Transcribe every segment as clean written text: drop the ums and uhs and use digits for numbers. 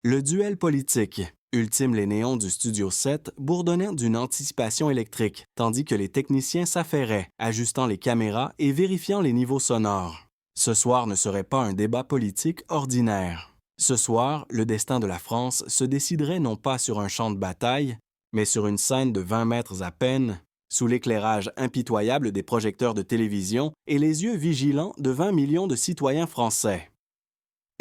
Le duel politique. Ultime les néons du Studio 7 bourdonnaient d'une anticipation électrique, tandis que les techniciens s'affairaient, ajustant les caméras et vérifiant les niveaux sonores. Ce soir ne serait pas un débat politique ordinaire. Ce soir, le destin de la France se déciderait non pas sur un champ de bataille, mais sur une scène de 20 mètres à peine, sous l'éclairage impitoyable des projecteurs de télévision et les yeux vigilants de 20 millions de citoyens français.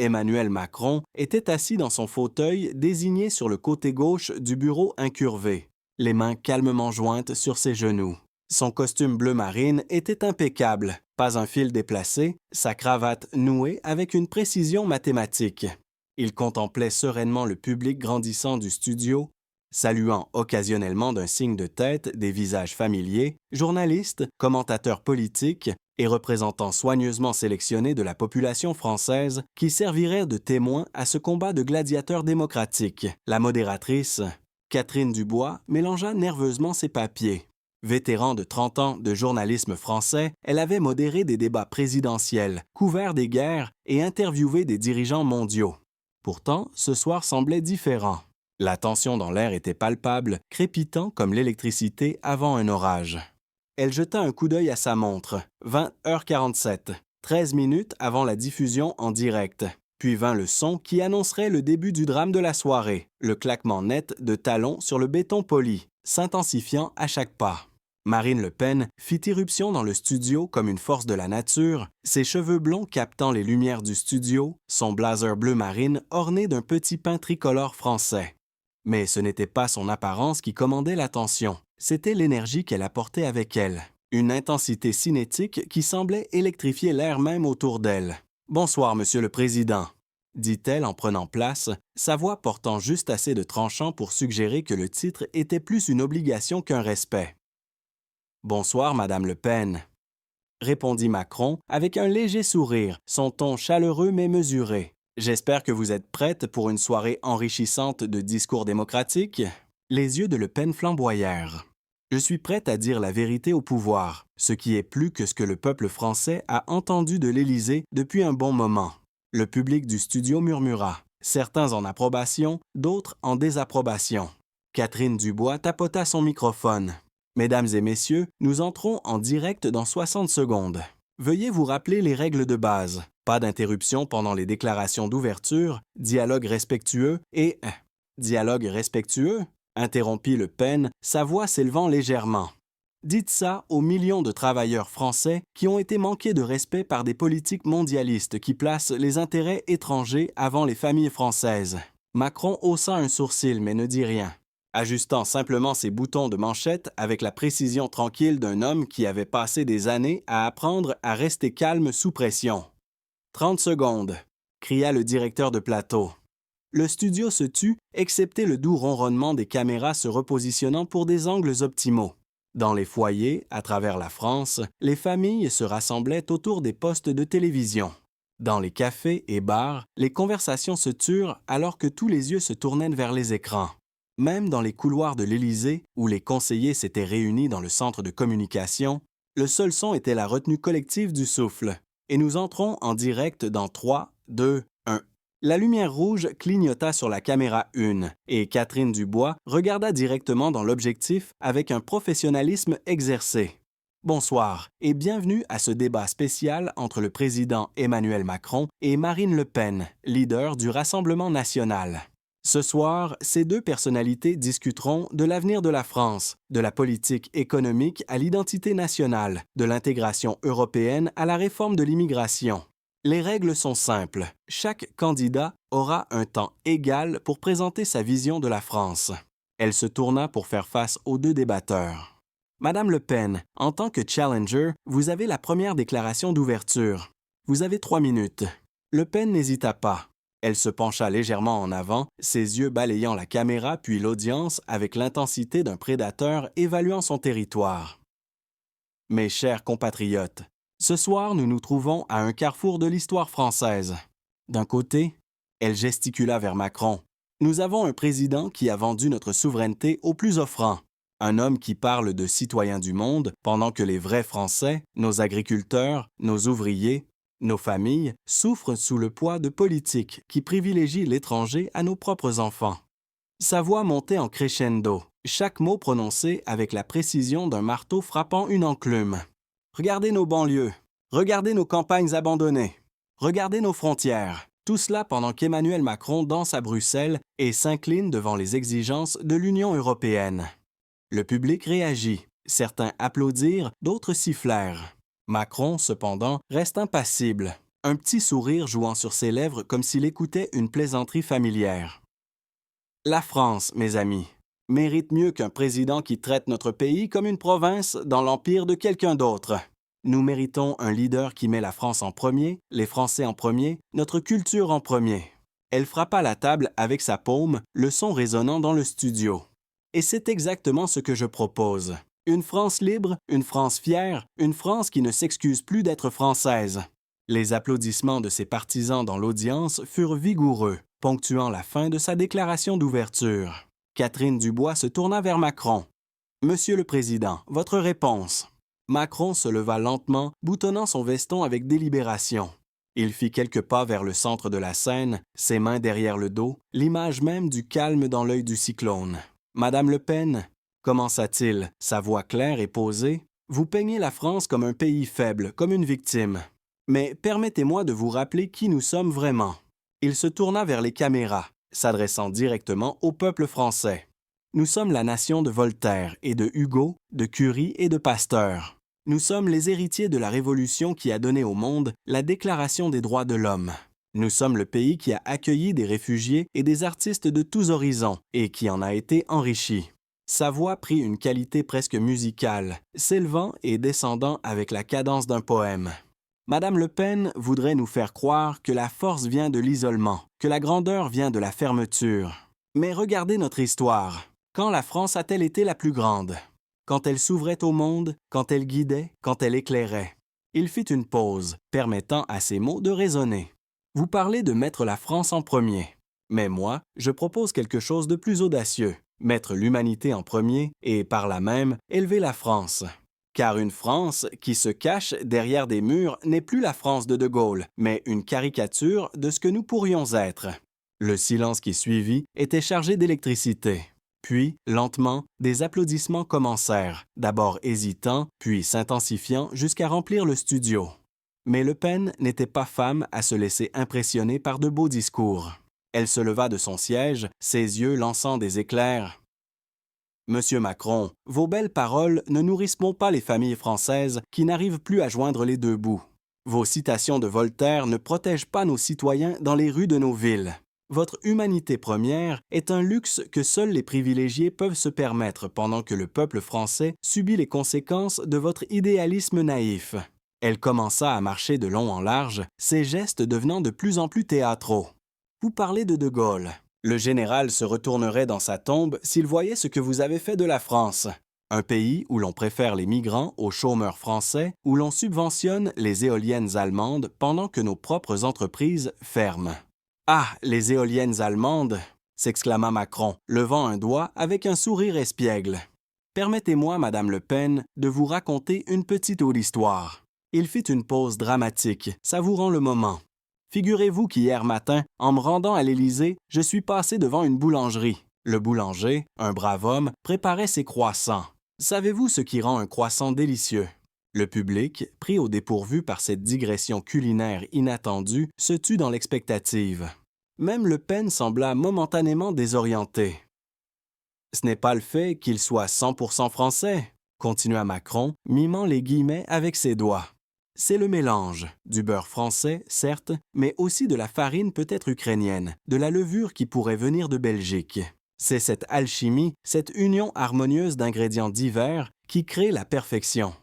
Emmanuel Macron était assis dans son fauteuil désigné sur le côté gauche du bureau incurvé, les mains calmement jointes sur ses genoux. Son costume bleu marine était impeccable, pas un fil déplacé, sa cravate nouée avec une précision mathématique. Il contemplait sereinement le public grandissant du studio, saluant occasionnellement d'un signe de tête des visages familiers, journalistes, commentateurs politiques et représentants soigneusement sélectionnés de la population française qui serviraient de témoins à ce combat de gladiateurs démocratiques. La modératrice, Catherine Dubois, mélangea nerveusement ses papiers. Vétéran de 30 ans de journalisme français, elle avait modéré des débats présidentiels, couvert des guerres et interviewé des dirigeants mondiaux. Pourtant, ce soir semblait différent. La tension dans l'air était palpable, crépitant comme l'électricité avant un orage. Elle jeta un coup d'œil à sa montre. 20h47, 13 minutes avant la diffusion en direct. Puis vint le son qui annoncerait le début du drame de la soirée, le claquement net de talons sur le béton poli, s'intensifiant à chaque pas. Marine Le Pen fit irruption dans le studio comme une force de la nature, ses cheveux blonds captant les lumières du studio, son blazer bleu marine orné d'un petit pain tricolore français. Mais ce n'était pas son apparence qui commandait l'attention, c'était l'énergie qu'elle apportait avec elle. Une intensité cinétique qui semblait électrifier l'air même autour d'elle. « Bonsoir, Monsieur le Président », dit-elle en prenant place, sa voix portant juste assez de tranchant pour suggérer que le titre était plus une obligation qu'un respect. « Bonsoir, Madame Le Pen », répondit Macron avec un léger sourire, son ton chaleureux mais mesuré. « J'espère que vous êtes prête pour une soirée enrichissante de discours démocratiques. » Les yeux de Le Pen flamboyèrent. « Je suis prête à dire la vérité au pouvoir, ce qui est plus que ce que le peuple français a entendu de l'Élysée depuis un bon moment. » Le public du studio murmura, certains en approbation, d'autres en désapprobation. Catherine Dubois tapota son microphone. « Mesdames et messieurs, nous entrons en direct dans 60 secondes. Veuillez vous rappeler les règles de base. Pas d'interruption pendant les déclarations d'ouverture, dialogue respectueux et... Dialogue respectueux ?» interrompit Le Pen, sa voix s'élevant légèrement. Dites ça aux millions de travailleurs français qui ont été manqués de respect par des politiques mondialistes qui placent les intérêts étrangers avant les familles françaises. Macron haussa un sourcil mais ne dit rien, ajustant simplement ses boutons de manchette avec la précision tranquille d'un homme qui avait passé des années à apprendre à rester calme sous pression. « 30 secondes », cria le directeur de plateau. Le studio se tut, excepté le doux ronronnement des caméras se repositionnant pour des angles optimaux. Dans les foyers, à travers la France, les familles se rassemblaient autour des postes de télévision. Dans les cafés et bars, les conversations se turent alors que tous les yeux se tournaient vers les écrans. Même dans les couloirs de l'Élysée, où les conseillers s'étaient réunis dans le centre de communication, le seul son était la retenue collective du souffle. Et nous entrons en direct dans 3, 2, 1. La lumière rouge clignota sur la caméra 1 et Catherine Dubois regarda directement dans l'objectif avec un professionnalisme exercé. Bonsoir et bienvenue à ce débat spécial entre le président Emmanuel Macron et Marine Le Pen, leader du Rassemblement national. Ce soir, ces deux personnalités discuteront de l'avenir de la France, de la politique économique à l'identité nationale, de l'intégration européenne à la réforme de l'immigration. Les règles sont simples. Chaque candidat aura un temps égal pour présenter sa vision de la France. Elle se tourna pour faire face aux deux débatteurs. Madame Le Pen, en tant que challenger, vous avez la première déclaration d'ouverture. Vous avez 3 minutes. Le Pen n'hésita pas. Elle se pencha légèrement en avant, ses yeux balayant la caméra puis l'audience avec l'intensité d'un prédateur évaluant son territoire. Mes chers compatriotes, ce soir, nous nous trouvons à un carrefour de l'histoire française. D'un côté, elle gesticula vers Macron. Nous avons un président qui a vendu notre souveraineté au plus offrant. Un homme qui parle de citoyens du monde, pendant que les vrais Français, nos agriculteurs, nos ouvriers, Nos familles souffrent sous le poids de politiques qui privilégient l'étranger à nos propres enfants. Sa voix montait en crescendo, chaque mot prononcé avec la précision d'un marteau frappant une enclume. Regardez nos banlieues, regardez nos campagnes abandonnées, regardez nos frontières. Tout cela pendant qu'Emmanuel Macron danse à Bruxelles et s'incline devant les exigences de l'Union européenne. Le public réagit. Certains applaudirent, d'autres sifflèrent. Macron, cependant, reste impassible, un petit sourire jouant sur ses lèvres comme s'il écoutait une plaisanterie familière. La France, mes amis, mérite mieux qu'un président qui traite notre pays comme une province dans l'empire de quelqu'un d'autre. Nous méritons un leader qui met la France en premier, les Français en premier, notre culture en premier. Elle frappa la table avec sa paume, le son résonnant dans le studio. Et c'est exactement ce que je propose. Une France libre, une France fière, une France qui ne s'excuse plus d'être française. Les applaudissements de ses partisans dans l'audience furent vigoureux, ponctuant la fin de sa déclaration d'ouverture. Catherine Dubois se tourna vers Macron. « Monsieur le Président, votre réponse. » Macron se leva lentement, boutonnant son veston avec délibération. Il fit quelques pas vers le centre de la scène, ses mains derrière le dos, l'image même du calme dans l'œil du cyclone. « Madame Le Pen, commença-t-il, sa voix claire et posée, vous peignez la France comme un pays faible, comme une victime. Mais permettez-moi de vous rappeler qui nous sommes vraiment. » Il se tourna vers les caméras, s'adressant directement au peuple français. Nous sommes la nation de Voltaire et de Hugo, de Curie et de Pasteur. Nous sommes les héritiers de la Révolution qui a donné au monde la Déclaration des droits de l'homme. Nous sommes le pays qui a accueilli des réfugiés et des artistes de tous horizons et qui en a été enrichi. Sa voix prit une qualité presque musicale, s'élevant et descendant avec la cadence d'un poème. Madame Le Pen voudrait nous faire croire que la force vient de l'isolement, que la grandeur vient de la fermeture. Mais regardez notre histoire. Quand la France a-t-elle été la plus grande? Quand elle s'ouvrait au monde, quand elle guidait, quand elle éclairait. Il fit une pause, permettant à ses mots de résonner. Vous parlez de mettre la France en premier. Mais moi, je propose quelque chose de plus audacieux. Mettre l'humanité en premier et, par là même, élever la France. Car une France qui se cache derrière des murs n'est plus la France de Gaulle, mais une caricature de ce que nous pourrions être. Le silence qui suivit était chargé d'électricité. Puis, lentement, des applaudissements commencèrent, d'abord hésitants, puis s'intensifiant jusqu'à remplir le studio. Mais Le Pen n'était pas femme à se laisser impressionner par de beaux discours. Elle se leva de son siège, ses yeux lançant des éclairs. « Monsieur Macron, vos belles paroles ne nourrissent pas les familles françaises qui n'arrivent plus à joindre les deux bouts. Vos citations de Voltaire ne protègent pas nos citoyens dans les rues de nos villes. Votre humanité première est un luxe que seuls les privilégiés peuvent se permettre pendant que le peuple français subit les conséquences de votre idéalisme naïf. » Elle commença à marcher de long en large, ses gestes devenant de plus en plus théâtraux. « Vous parlez de Gaulle. Le général se retournerait dans sa tombe s'il voyait ce que vous avez fait de la France. Un pays où l'on préfère les migrants aux chômeurs français, où l'on subventionne les éoliennes allemandes pendant que nos propres entreprises ferment. » « Ah, les éoliennes allemandes !» s'exclama Macron, levant un doigt avec un sourire espiègle. « Permettez-moi, Madame Le Pen, de vous raconter une petite autre histoire. » Il fit une pause dramatique, savourant le moment. « Figurez-vous qu'hier matin, en me rendant à l'Élysée, je suis passé devant une boulangerie. Le boulanger, un brave homme, préparait ses croissants. Savez-vous ce qui rend un croissant délicieux? » Le public, pris au dépourvu par cette digression culinaire inattendue, se tut dans l'expectative. Même Le Pen sembla momentanément désorienté. « Ce n'est pas le fait qu'il soit 100% français, » continua Macron, mimant les guillemets avec ses doigts. « C'est le mélange, du beurre français, certes, mais aussi de la farine peut-être ukrainienne, de la levure qui pourrait venir de Belgique. C'est cette alchimie, cette union harmonieuse d'ingrédients divers qui crée la perfection. »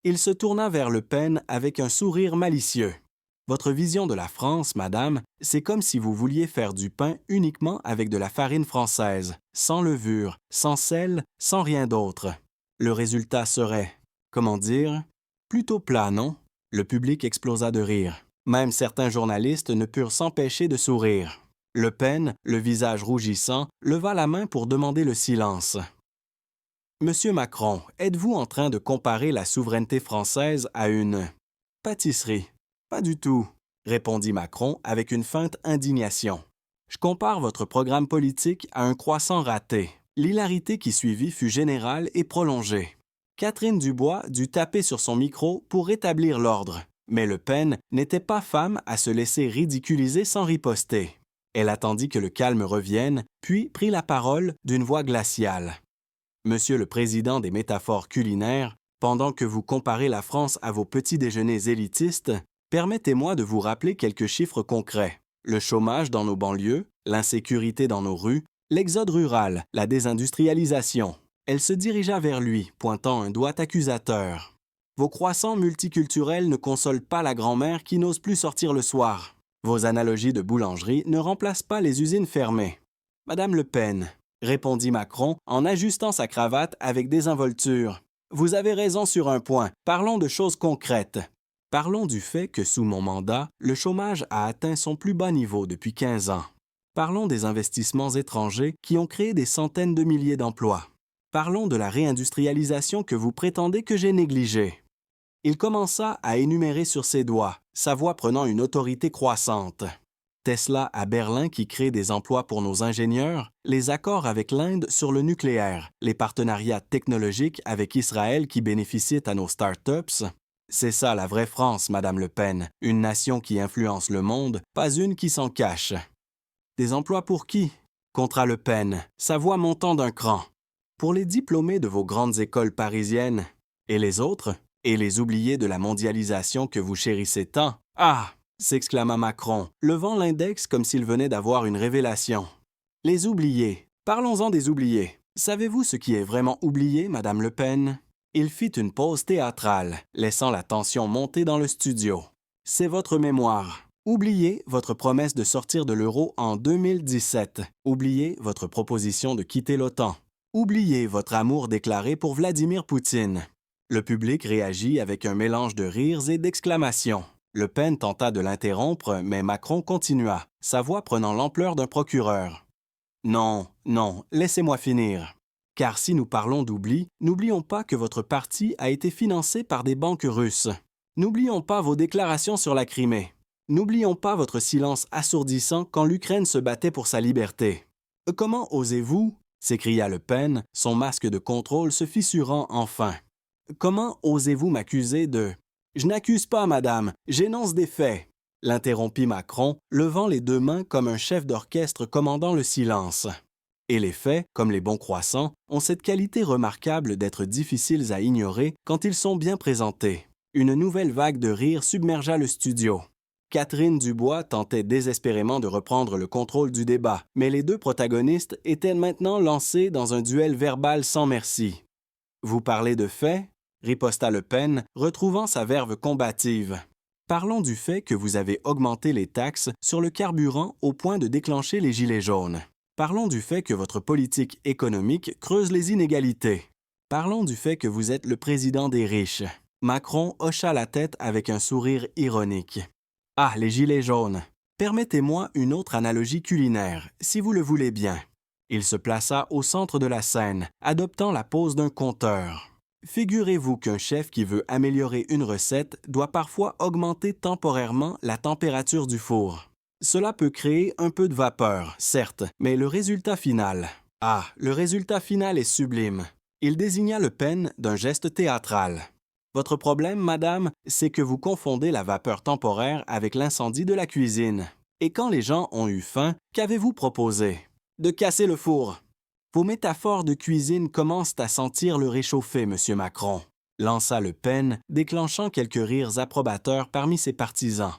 Il se tourna vers Le Pen avec un sourire malicieux. « Votre vision de la France, madame, c'est comme si vous vouliez faire du pain uniquement avec de la farine française, sans levure, sans sel, sans rien d'autre. Le résultat serait, comment dire, plutôt plat, non? » Le public explosa de rire. Même certains journalistes ne purent s'empêcher de sourire. Le Pen, le visage rougissant, leva la main pour demander le silence. « Monsieur Macron, êtes-vous en train de comparer la souveraineté française à une pâtisserie? Pas du tout, répondit Macron avec une feinte indignation. Je compare votre programme politique à un croissant raté. L'hilarité qui suivit fut générale et prolongée. Catherine Dubois dut taper sur son micro pour rétablir l'ordre, mais Le Pen n'était pas femme à se laisser ridiculiser sans riposter. Elle attendit que le calme revienne, puis prit la parole d'une voix glaciale. Monsieur le Président des métaphores culinaires, pendant que vous comparez la France à vos petits déjeuners élitistes, permettez-moi de vous rappeler quelques chiffres concrets. Le chômage dans nos banlieues, l'insécurité dans nos rues, l'exode rural, la désindustrialisation. Elle se dirigea vers lui, pointant un doigt accusateur. Vos croissants multiculturels ne consolent pas la grand-mère qui n'ose plus sortir le soir. Vos analogies de boulangerie ne remplacent pas les usines fermées. Madame Le Pen, répondit Macron en ajustant sa cravate avec désinvolture. Vous avez raison sur un point. Parlons de choses concrètes. Parlons du fait que sous mon mandat, le chômage a atteint son plus bas niveau depuis 15 ans. Parlons des investissements étrangers qui ont créé des centaines de milliers d'emplois. Parlons de la réindustrialisation que vous prétendez que j'ai négligée. Il commença à énumérer sur ses doigts, sa voix prenant une autorité croissante. Tesla à Berlin qui crée des emplois pour nos ingénieurs, les accords avec l'Inde sur le nucléaire, les partenariats technologiques avec Israël qui bénéficient à nos start-ups. C'est ça la vraie France, Madame Le Pen, une nation qui influence le monde, pas une qui s'en cache. Des emplois pour qui? Contra Le Pen, sa voix montant d'un cran. Pour les diplômés de vos grandes écoles parisiennes. Et les autres? Et les oubliés de la mondialisation que vous chérissez tant? Ah! S'exclama Macron, levant l'index comme s'il venait d'avoir une révélation. Les oubliés. Parlons-en des oubliés. Savez-vous ce qui est vraiment oublié, Madame Le Pen? Il fit une pause théâtrale, laissant la tension monter dans le studio. C'est votre mémoire. Oubliez votre promesse de sortir de l'euro en 2017. Oubliez votre proposition de quitter l'OTAN. Oubliez votre amour déclaré pour Vladimir Poutine. Le public réagit avec un mélange de rires et d'exclamations. Le Pen tenta de l'interrompre, mais Macron continua, sa voix prenant l'ampleur d'un procureur. Non, non, laissez-moi finir. Car si nous parlons d'oubli, n'oublions pas que votre parti a été financé par des banques russes. N'oublions pas vos déclarations sur la Crimée. N'oublions pas votre silence assourdissant quand l'Ukraine se battait pour sa liberté. Comment osez-vous? S'écria Le Pen, son masque de contrôle se fissurant enfin. Comment osez-vous m'accuser de... Je n'accuse pas, madame, j'énonce des faits, l'interrompit Macron, levant les deux mains comme un chef d'orchestre commandant le silence. Et les faits, comme les bons croissants, ont cette qualité remarquable d'être difficiles à ignorer quand ils sont bien présentés. Une nouvelle vague de rire submergea le studio. Catherine Dubois tentait désespérément de reprendre le contrôle du débat, mais les deux protagonistes étaient maintenant lancés dans un duel verbal sans merci. « Vous parlez de faits ?» riposta Le Pen, retrouvant sa verve combative. « Parlons du fait que vous avez augmenté les taxes sur le carburant au point de déclencher les gilets jaunes. Parlons du fait que votre politique économique creuse les inégalités. Parlons du fait que vous êtes le président des riches. » Macron hocha la tête avec un sourire ironique. Ah, les gilets jaunes. Permettez-moi une autre analogie culinaire, si vous le voulez bien. Il se plaça au centre de la scène, adoptant la pose d'un conteur. Figurez-vous qu'un chef qui veut améliorer une recette doit parfois augmenter temporairement la température du four. Cela peut créer un peu de vapeur, certes, mais le résultat final... Ah, le résultat final est sublime. Il désigna Le Pen d'un geste théâtral. Votre problème, madame, c'est que vous confondez la vapeur temporaire avec l'incendie de la cuisine. Et quand les gens ont eu faim, qu'avez-vous proposé? De casser le four. Vos métaphores de cuisine commencent à sentir le réchauffer, Monsieur Macron, lança Le Pen, déclenchant quelques rires approbateurs parmi ses partisans.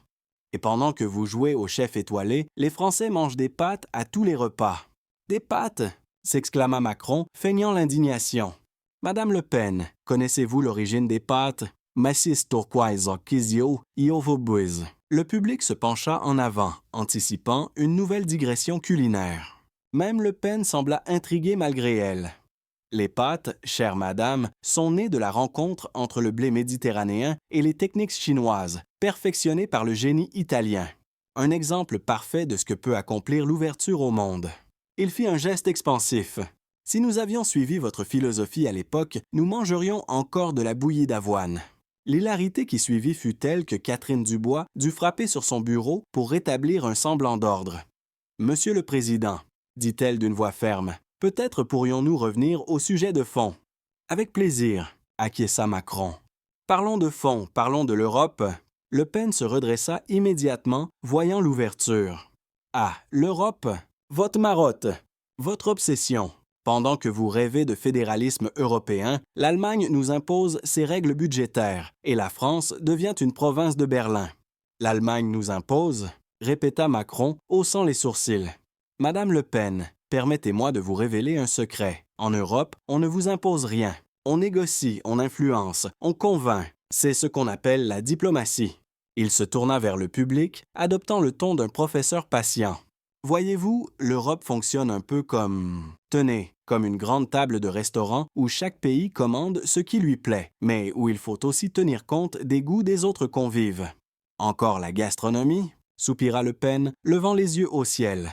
Et pendant que vous jouez au chef étoilé, les Français mangent des pâtes à tous les repas. Des pâtes? S'exclama Macron, feignant l'indignation. Madame Le Pen, connaissez-vous l'origine des pâtes? Massis turquoise kizio iovobuiz. Le public se pencha en avant, anticipant une nouvelle digression culinaire. Même Le Pen sembla intriguée malgré elle. Les pâtes, chère madame, sont nées de la rencontre entre le blé méditerranéen et les techniques chinoises, perfectionnées par le génie italien. Un exemple parfait de ce que peut accomplir l'ouverture au monde. Il fit un geste expansif. Si nous avions suivi votre philosophie à l'époque, nous mangerions encore de la bouillie d'avoine. L'hilarité qui suivit fut telle que Catherine Dubois dut frapper sur son bureau pour rétablir un semblant d'ordre. « Monsieur le Président, dit-elle d'une voix ferme, peut-être pourrions-nous revenir au sujet de fond. »« Avec plaisir, acquiesça Macron. Parlons de fond, parlons de l'Europe. » Le Pen se redressa immédiatement, voyant l'ouverture. « Ah, l'Europe, votre marotte, votre obsession. Pendant que vous rêvez de fédéralisme européen, l'Allemagne nous impose ses règles budgétaires et la France devient une province de Berlin. L'Allemagne nous impose, répéta Macron, haussant les sourcils. Madame Le Pen, permettez-moi de vous révéler un secret. En Europe, on ne vous impose rien. On négocie, on influence, on convainc. C'est ce qu'on appelle la diplomatie. Il se tourna vers le public, adoptant le ton d'un professeur patient. Voyez-vous, l'Europe fonctionne un peu comme... Tenez, comme une grande table de restaurant où chaque pays commande ce qui lui plaît, mais où il faut aussi tenir compte des goûts des autres convives. Encore la gastronomie, soupira Le Pen, levant les yeux au ciel.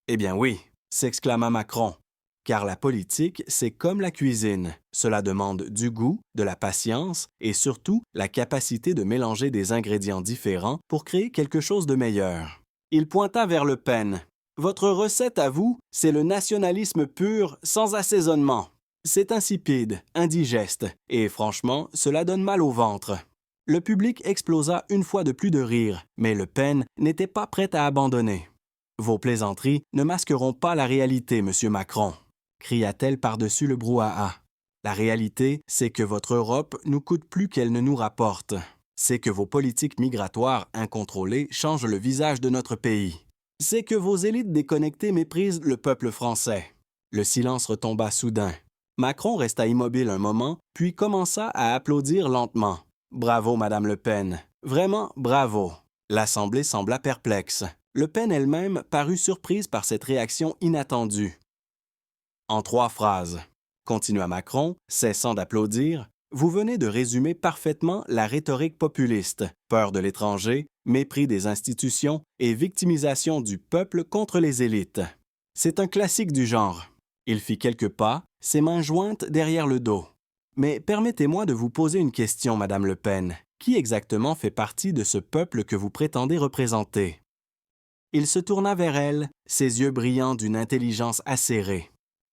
Eh bien oui, s'exclama Macron, car la politique, c'est comme la cuisine. Cela demande du goût, de la patience et surtout la capacité de mélanger des ingrédients différents pour créer quelque chose de meilleur. Il pointa vers Le Pen. Votre recette à vous, c'est le nationalisme pur, sans assaisonnement. C'est insipide, indigeste, et franchement, cela donne mal au ventre. Le public explosa une fois de plus de rire, mais Le Pen n'était pas prêt à abandonner. Vos plaisanteries ne masqueront pas la réalité, Monsieur Macron, cria-t-elle par-dessus le brouhaha. La réalité, c'est que votre Europe nous coûte plus qu'elle ne nous rapporte. C'est que vos politiques migratoires incontrôlées changent le visage de notre pays. C'est que vos élites déconnectées méprisent le peuple français. Le silence retomba soudain. Macron resta immobile un moment, puis commença à applaudir lentement. Bravo, Madame Le Pen. Vraiment, bravo. L'Assemblée sembla perplexe. Le Pen elle-même parut surprise par cette réaction inattendue. En 3 phrases, continua Macron, cessant d'applaudir, vous venez de résumer parfaitement la rhétorique populiste, peur de l'étranger, mépris des institutions et victimisation du peuple contre les élites. C'est un classique du genre. Il fit quelques pas, ses mains jointes derrière le dos. Mais permettez-moi de vous poser une question, Madame Le Pen. Qui exactement fait partie de ce peuple que vous prétendez représenter? Il se tourna vers elle, ses yeux brillants d'une intelligence acérée.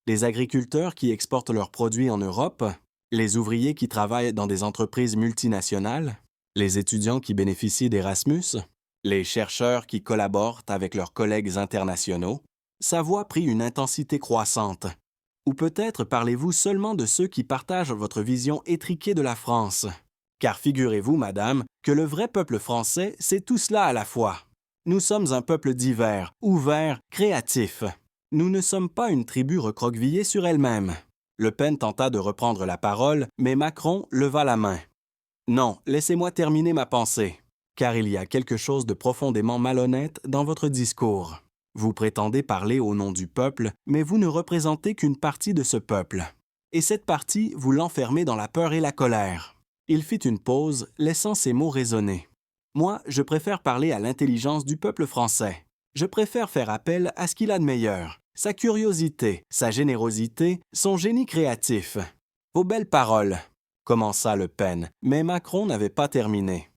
Les agriculteurs qui exportent leurs produits en Europe, les ouvriers qui travaillent dans des entreprises multinationales, les étudiants qui bénéficient d'Erasmus, les chercheurs qui collaborent avec leurs collègues internationaux, sa voix prit une intensité croissante. Ou peut-être parlez-vous seulement de ceux qui partagent votre vision étriquée de la France. Car figurez-vous, madame, que le vrai peuple français, c'est tout cela à la fois. Nous sommes un peuple divers, ouvert, créatif. Nous ne sommes pas une tribu recroquevillée sur elle-même. Le Pen tenta de reprendre la parole, mais Macron leva la main. Non, laissez-moi terminer ma pensée, car il y a quelque chose de profondément malhonnête dans votre discours. Vous prétendez parler au nom du peuple, mais vous ne représentez qu'une partie de ce peuple. Et cette partie, vous l'enfermez dans la peur et la colère. Il fit une pause, laissant ses mots résonner. Moi, je préfère parler à l'intelligence du peuple français. Je préfère faire appel à ce qu'il a de meilleur. Sa curiosité, sa générosité, son génie créatif. Vos belles paroles, commença Le Pen, mais Macron n'avait pas terminé.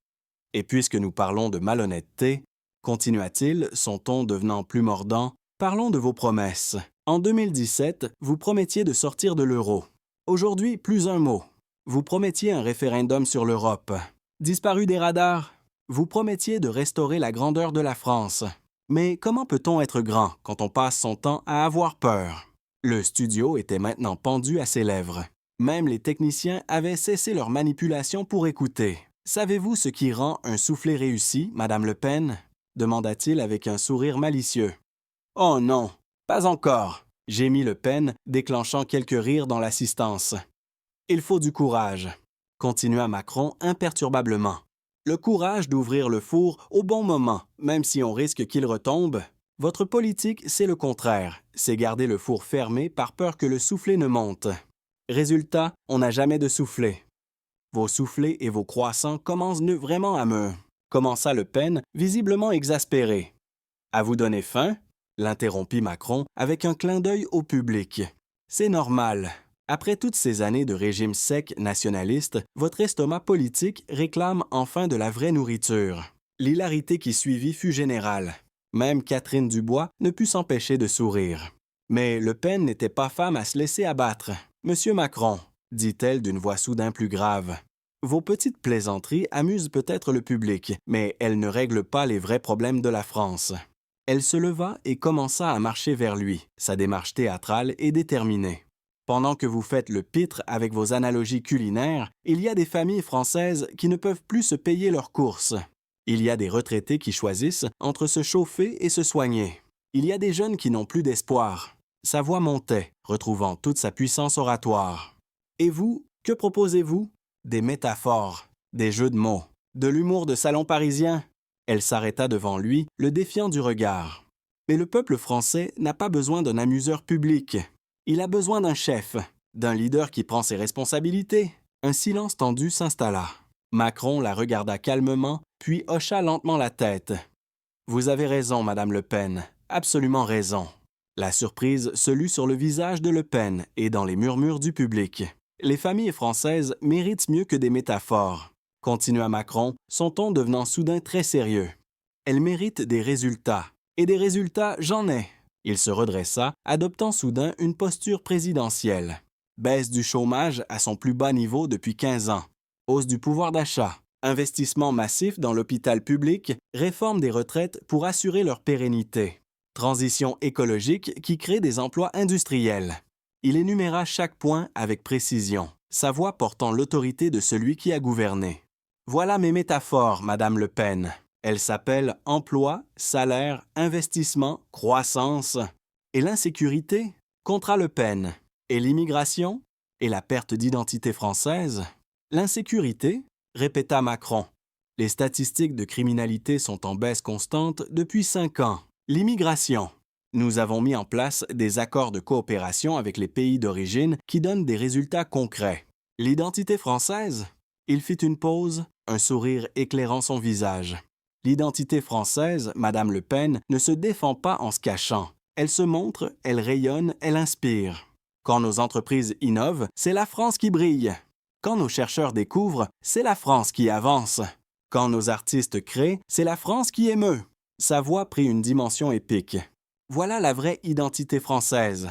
Et puisque nous parlons de malhonnêteté, continua-t-il, son ton devenant plus mordant, parlons de vos promesses. En 2017, vous promettiez de sortir de l'euro. Aujourd'hui, plus un mot. Vous promettiez un référendum sur l'Europe. Disparu des radars, vous promettiez de restaurer la grandeur de la France. Mais comment peut-on être grand quand on passe son temps à avoir peur? Le studio était maintenant pendu à ses lèvres. Même les techniciens avaient cessé leur manipulation pour écouter. Savez-vous ce qui rend un soufflet réussi, Madame Le Pen? Demanda-t-il avec un sourire malicieux. Oh non, pas encore, gémit Le Pen, déclenchant quelques rires dans l'assistance. Il faut du courage, continua Macron imperturbablement. Le courage d'ouvrir le four au bon moment, même si on risque qu'il retombe. Votre politique, c'est le contraire. C'est garder le four fermé par peur que le soufflet ne monte. Résultat, on n'a jamais de soufflet. Vos soufflets et vos croissants commencent vraiment à me... Commença Le Pen, visiblement exaspéré. À vous donner faim? L'interrompit Macron avec un clin d'œil au public. C'est normal. Après toutes ces années de régime sec nationaliste, votre estomac politique réclame enfin de la vraie nourriture. L'hilarité qui suivit fut générale. Même Catherine Dubois ne put s'empêcher de sourire. Mais Le Pen n'était pas femme à se laisser abattre. « Monsieur Macron, » dit-elle d'une voix soudain plus grave, « vos petites plaisanteries amusent peut-être le public, mais elles ne règlent pas les vrais problèmes de la France. » Elle se leva et commença à marcher vers lui, sa démarche théâtrale et déterminée. « Pendant que vous faites le pitre avec vos analogies culinaires, il y a des familles françaises qui ne peuvent plus se payer leurs courses. Il y a des retraités qui choisissent entre se chauffer et se soigner. Il y a des jeunes qui n'ont plus d'espoir. » Sa voix montait, retrouvant toute sa puissance oratoire. « Et vous, que proposez-vous? Des métaphores, des jeux de mots, de l'humour de salon parisien. » Elle s'arrêta devant lui, le défiant du regard. « Mais le peuple français n'a pas besoin d'un amuseur public. Il a besoin d'un chef, d'un leader qui prend ses responsabilités. » Un silence tendu s'installa. Macron la regarda calmement, puis hocha lentement la tête. « Vous avez raison, Madame Le Pen, absolument raison. » La surprise se lut sur le visage de Le Pen et dans les murmures du public. « Les familles françaises méritent mieux que des métaphores. » Continua Macron, son ton devenant soudain très sérieux. « Elles méritent des résultats. Et des résultats, j'en ai. » Il se redressa, adoptant soudain une posture présidentielle. Baisse du chômage à son plus bas niveau depuis 15 ans. Hausse du pouvoir d'achat. Investissement massif dans l'hôpital public. Réforme des retraites pour assurer leur pérennité. Transition écologique qui crée des emplois industriels. Il énuméra chaque point avec précision, sa voix portant l'autorité de celui qui a gouverné. « Voilà mes métaphores, Madame Le Pen. Elles s'appellent emploi, salaire, investissement, croissance. Et l'insécurité? Contre Le Pen. Et l'immigration? Et la perte d'identité française? L'insécurité? Répéta Macron. Les statistiques de criminalité sont en baisse constante depuis 5 ans. L'immigration? Nous avons mis en place des accords de coopération avec les pays d'origine qui donnent des résultats concrets. L'identité française? Il fit une pause, un sourire éclairant son visage. L'identité française, Madame Le Pen, ne se défend pas en se cachant. Elle se montre, elle rayonne, elle inspire. Quand nos entreprises innovent, c'est la France qui brille. Quand nos chercheurs découvrent, c'est la France qui avance. Quand nos artistes créent, c'est la France qui émeut. Sa voix prit une dimension épique. Voilà la vraie identité française.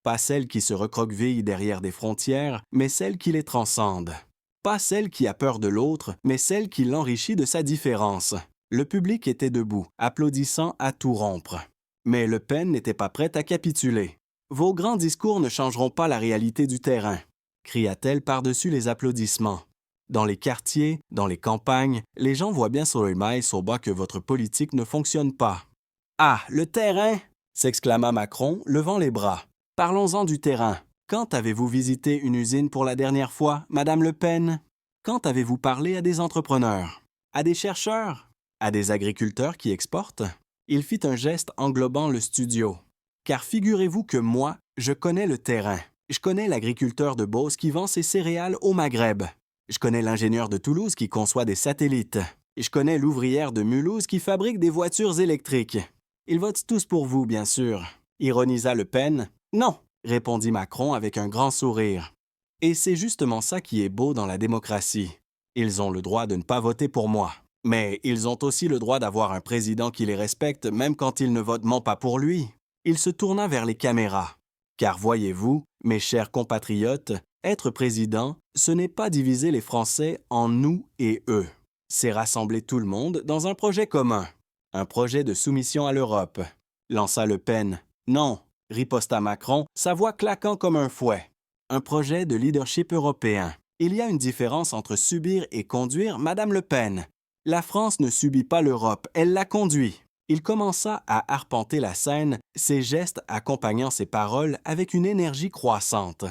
Pas celle qui se recroqueville derrière des frontières, mais celle qui les transcende. Pas celle qui a peur de l'autre, mais celle qui l'enrichit de sa différence. Le public était debout, applaudissant à tout rompre. Mais Le Pen n'était pas prête à capituler. « Vos grands discours ne changeront pas la réalité du terrain », cria-t-elle par-dessus les applaudissements. Dans les quartiers, dans les campagnes, les gens voient bien sur le maïs au bas que votre politique ne fonctionne pas. « Ah, le terrain !» s'exclama Macron, levant les bras. « Parlons-en du terrain. Quand avez-vous visité une usine pour la dernière fois, Madame Le Pen? Quand avez-vous parlé à des entrepreneurs? À des chercheurs? À des agriculteurs qui exportent? » Il fit un geste englobant le studio. « Car figurez-vous que moi, je connais le terrain. Je connais l'agriculteur de Beauce qui vend ses céréales au Maghreb. Je connais l'ingénieur de Toulouse qui conçoit des satellites. Et je connais l'ouvrière de Mulhouse qui fabrique des voitures électriques. Ils votent tous pour vous, bien sûr. » Ironisa Le Pen. « Non, » répondit Macron avec un grand sourire. Et c'est justement ça qui est beau dans la démocratie. Ils ont le droit de ne pas voter pour moi. Mais ils ont aussi le droit d'avoir un président qui les respecte même quand ils ne votent pas pour lui. Il se tourna vers les caméras. Car voyez-vous, mes chers compatriotes, être président, ce n'est pas diviser les Français en nous et eux. C'est rassembler tout le monde dans un projet commun. Un projet de soumission à l'Europe. Lança Le Pen. Non, riposta Macron, sa voix claquant comme un fouet. Un projet de leadership européen. Il y a une différence entre subir et conduire, Madame Le Pen. La France ne subit pas l'Europe, elle la conduit. Il commença à arpenter la scène, ses gestes accompagnant ses paroles avec une énergie croissante.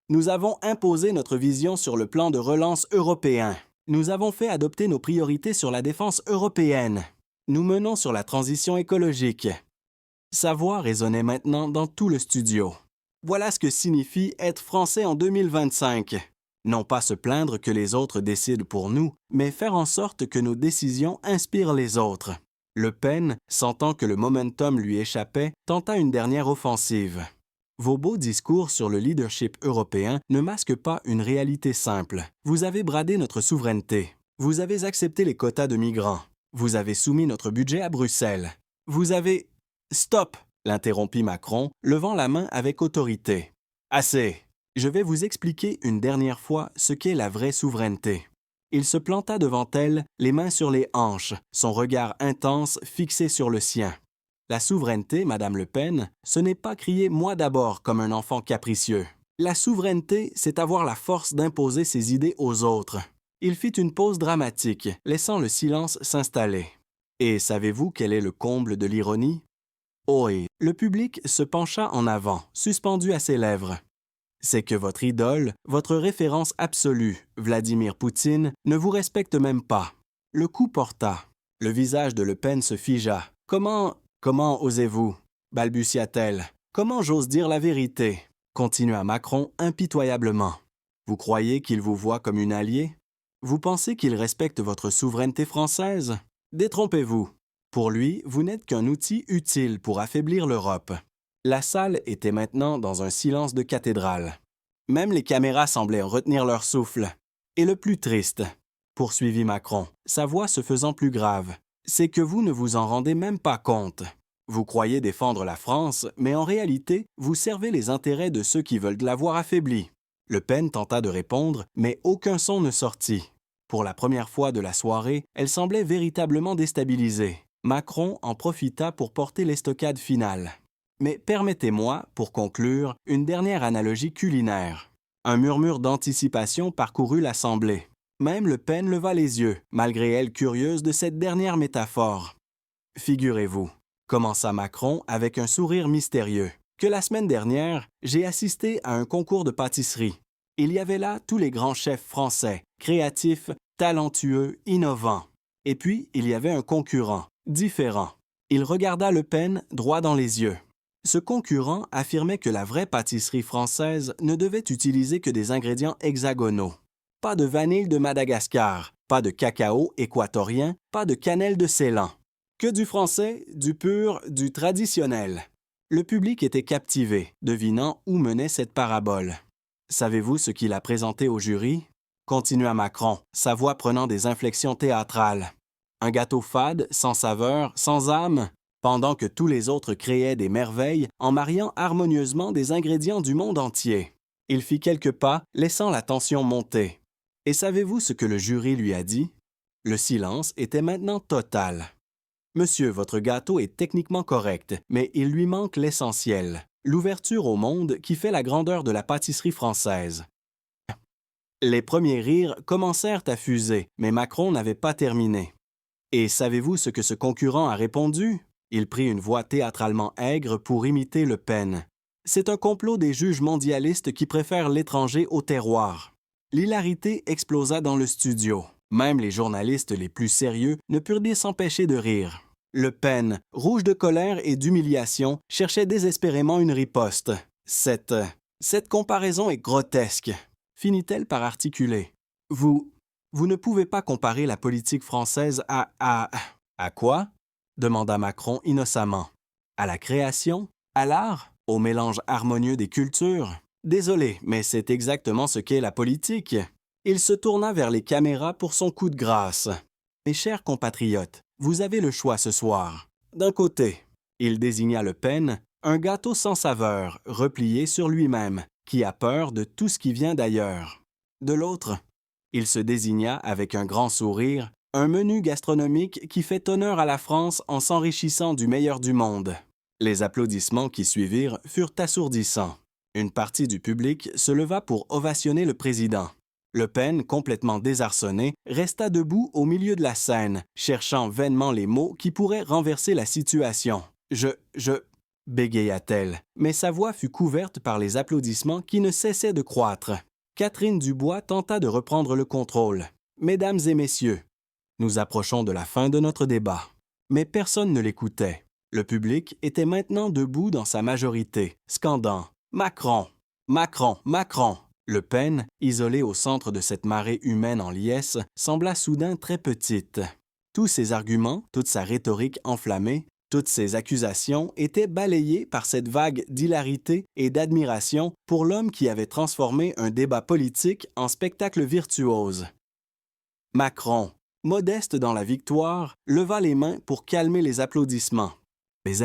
Nous avons imposé notre vision sur le plan de relance européen. Nous avons fait adopter nos priorités sur la défense européenne. Nous menons sur la transition écologique. Sa voix résonnait maintenant dans tout le studio. Voilà ce que signifie être français en 2025. Non pas se plaindre que les autres décident pour nous, mais faire en sorte que nos décisions inspirent les autres. Le Pen, sentant que le momentum lui échappait, tenta une dernière offensive. « Vos beaux discours sur le leadership européen ne masquent pas une réalité simple. Vous avez bradé notre souveraineté. Vous avez accepté les quotas de migrants. Vous avez soumis notre budget à Bruxelles. Vous avez... Stop! L'interrompit Macron, levant la main avec autorité. Assez! Je vais vous expliquer une dernière fois ce qu'est la vraie souveraineté. Il se planta devant elle, les mains sur les hanches, son regard intense fixé sur le sien. La souveraineté, Madame Le Pen, ce n'est pas crier « moi d'abord » comme un enfant capricieux. La souveraineté, c'est avoir la force d'imposer ses idées aux autres. Il fit une pause dramatique, laissant le silence s'installer. Et savez-vous quel est le comble de l'ironie? Ohé! Le public se pencha en avant, suspendu à ses lèvres. C'est que votre idole, votre référence absolue, Vladimir Poutine, ne vous respecte même pas. Le coup porta. Le visage de Le Pen se figea. « Comment osez-vous » balbutia-t-elle. « Comment j'ose dire la vérité » continua Macron impitoyablement. « Vous croyez qu'il vous voit comme une alliée? Vous pensez qu'il respecte votre souveraineté française? Détrompez-vous. Pour lui, vous n'êtes qu'un outil utile pour affaiblir l'Europe. » La salle était maintenant dans un silence de cathédrale. Même les caméras semblaient retenir leur souffle. Et le plus triste, poursuivit Macron, sa voix se faisant plus grave, c'est que vous ne vous en rendez même pas compte. Vous croyez défendre la France, mais en réalité, vous servez les intérêts de ceux qui veulent l'avoir affaiblie. Le Pen tenta de répondre, mais aucun son ne sortit. Pour la première fois de la soirée, elle semblait véritablement déstabilisée. Macron en profita pour porter l'estocade finale. Mais permettez-moi, pour conclure, une dernière analogie culinaire. Un murmure d'anticipation parcourut l'assemblée. Même Le Pen leva les yeux, malgré elle curieuse de cette dernière métaphore. « Figurez-vous, » commença Macron avec un sourire mystérieux, « que la semaine dernière, j'ai assisté à un concours de pâtisserie. Il y avait là tous les grands chefs français, créatifs, talentueux, innovants. Et puis, il y avait un concurrent, différent. Il regarda Le Pen droit dans les yeux. Ce concurrent affirmait que la vraie pâtisserie française ne devait utiliser que des ingrédients hexagonaux. Pas de vanille de Madagascar, pas de cacao équatorien, pas de cannelle de Ceylan. Que du français, du pur, du traditionnel. Le public était captivé, devinant où menait cette parabole. Savez-vous ce qu'il a présenté au jury? Continua Macron, sa voix prenant des inflexions théâtrales. Un gâteau fade, sans saveur, sans âme, pendant que tous les autres créaient des merveilles en mariant harmonieusement des ingrédients du monde entier. Il fit quelques pas, laissant la tension monter. Et savez-vous ce que le jury lui a dit? Le silence était maintenant total. « Monsieur, votre gâteau est techniquement correct, mais il lui manque l'essentiel, l'ouverture au monde qui fait la grandeur de la pâtisserie française. » Les premiers rires commencèrent à fuser, mais Macron n'avait pas terminé. Et savez-vous ce que ce concurrent a répondu? Il prit une voix théâtralement aigre pour imiter Le Pen. C'est un complot des juges mondialistes qui préfèrent l'étranger au terroir. L'hilarité explosa dans le studio. Même les journalistes les plus sérieux ne purent s'empêcher de rire. Le Pen, rouge de colère et d'humiliation, cherchait désespérément une riposte. Cette comparaison est grotesque, finit-elle par articuler. Vous ne pouvez pas comparer la politique française à quoi? Demanda Macron innocemment. À la création? À l'art? Au mélange harmonieux des cultures? Désolé, mais c'est exactement ce qu'est la politique. Il se tourna vers les caméras pour son coup de grâce. Mes chers compatriotes, vous avez le choix ce soir. D'un côté, il désigna Le Pen, un gâteau sans saveur, replié sur lui-même, qui a peur de tout ce qui vient d'ailleurs. De l'autre, il se désigna avec un grand sourire, un menu gastronomique qui fait honneur à la France en s'enrichissant du meilleur du monde. Les applaudissements qui suivirent furent assourdissants. Une partie du public se leva pour ovationner le président. Le Pen, complètement désarçonné, resta debout au milieu de la scène, cherchant vainement les mots qui pourraient renverser la situation. Bégaya-t-elle, mais sa voix fut couverte par les applaudissements qui ne cessaient de croître. Catherine Dubois tenta de reprendre le contrôle. « Mesdames et messieurs, nous approchons de la fin de notre débat. » Mais personne ne l'écoutait. Le public était maintenant debout dans sa majorité, scandant « Macron! Macron! Macron !» Le Pen, isolé au centre de cette marée humaine en liesse, sembla soudain très petite. Tous ses arguments, toute sa rhétorique enflammée, Toutes ces accusations étaient balayées par cette vague d'hilarité et d'admiration pour l'homme qui avait transformé un débat politique en spectacle virtuose. Macron, modeste dans la victoire, leva les mains pour calmer les applaudissements. Mes